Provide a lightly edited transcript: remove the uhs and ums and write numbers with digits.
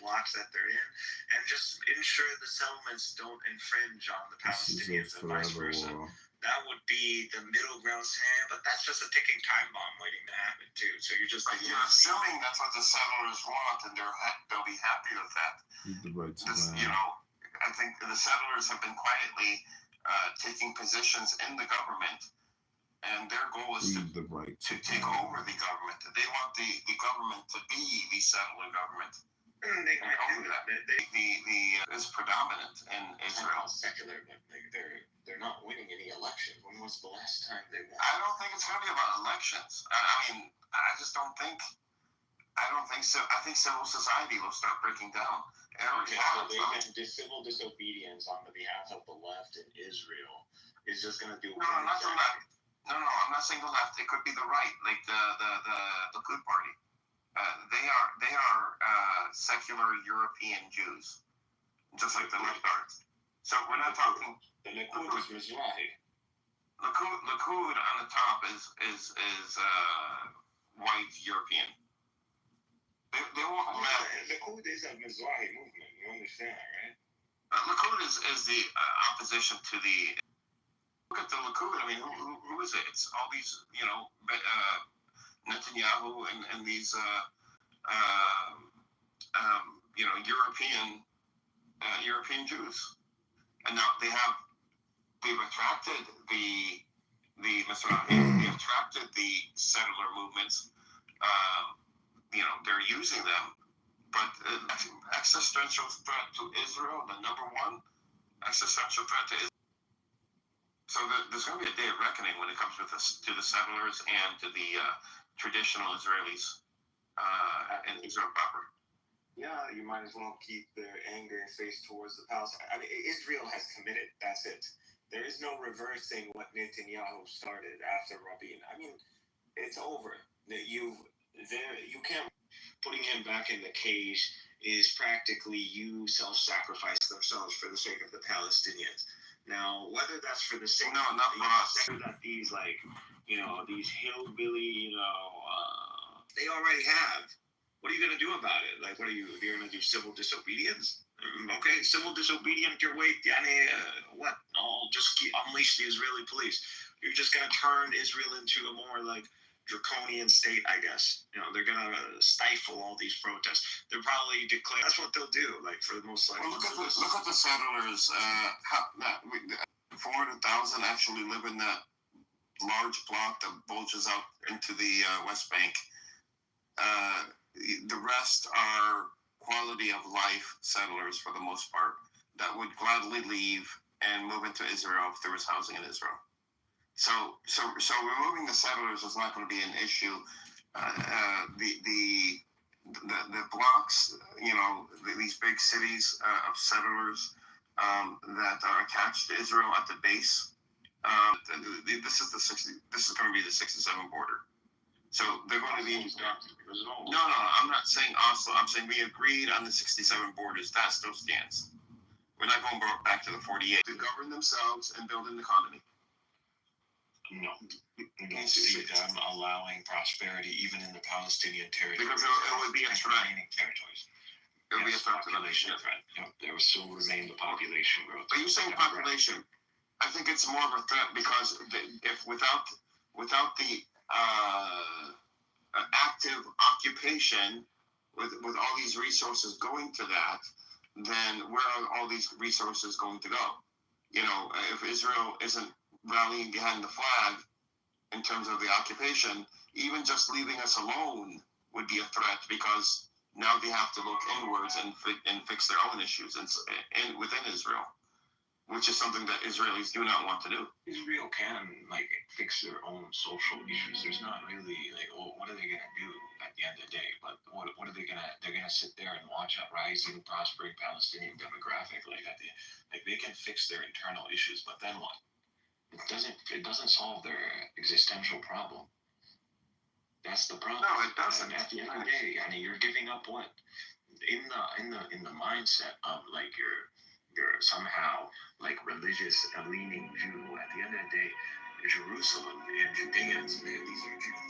blocks that they're in, and just ensure the settlements don't infringe on the Palestinians and vice versa. That would be the middle ground scenario, but that's just a ticking time bomb waiting to happen too. So you're just you're assuming that's what the settlers want, and they'll be happy with that. I think the settlers have been quietly taking positions in the government, and their goal is to take over the government. They want the government to be the settler government. And they might do that. Is predominant in Israel. Secular, but they're not winning any elections. When was the last time they won? I don't think it's going to be about elections. I mean, I just don't think. I don't think so. I think civil society will start breaking down. The civil disobedience on the behalf of the left in Israel is just going to do. No, not the left. No, I'm not saying the left. It could be the right, like the Likud party. They are secular European Jews, just like the left are. So we're not talking. The Likud is Mizrahi. Likud on the top is white European. They won't let. Likud is a Mizrahi movement. You understand, right? Likud is the opposition to the. Look at the Likud. I mean, who is it? It's all these, Netanyahu and these, European Jews, and now they've attracted the Mizrahi, they've attracted the settler movements. They're using them, but existential threat to Israel, the number one existential threat to Israel. So there's going to be a day of reckoning when it comes to the settlers and to the traditional Israelis in Israel proper. Yeah, you might as well keep their anger and face towards the Palestine. I mean, Israel has committed. That's it. There is no reversing what Netanyahu started after Rabin. I mean, it's over. You can't. Putting him back in the cage is practically you self-sacrifice themselves for the sake of the Palestinians. Now, whether that's for the sake not for us. That these these hillbilly, they already have. What are you going to do about it? Like, you're going to do civil disobedience? Okay, civil disobedience, your way, what? I'll just unleash the Israeli police. You're just going to turn Israel into a more, draconian state, I guess. They're going to stifle all these protests. They'll probably declare, that's what they'll do, for the most likely. Well, look at the settlers. 400,000 actually live in that large block that bulges out into the West Bank. The rest are quality of life settlers for the most part that would gladly leave and move into Israel if there was housing in Israel. So removing the settlers is not going to be an issue. The blocks, these big cities of settlers that are attached to Israel at the base. This is going to be the 67 border. So they're going to be. No, I'm not saying Oslo. I'm saying we agreed on the 67 borders. That still stands. We're not going back to the 48. To govern themselves and build an economy. No, you don't see them allowing prosperity even in the Palestinian territories. Because it would be a threat. Territories. It would be a threat to population threat. There will still remain the population growth. But you're saying population. I think it's more of a threat because if without the active occupation, with all these resources going to that, then where are all these resources going to go? If Israel isn't rallying behind the flag in terms of the occupation, even just leaving us alone would be a threat because now they have to look inwards and fix their own issues within Israel, which is something that Israelis do not want to do. Israel can fix their own social issues. There's not really what are they gonna do at the end of the day? But what are they gonna? They're gonna sit there and watch a rising, prospering Palestinian demographic they can fix their internal issues, but then what? It doesn't solve their existential problem. That's the problem. No, it doesn't. And at the end of the day, you're giving up what? In the mindset of you're somehow religious and leaning Jew. At the end of the day, Jerusalem and Judeans, these are Jews.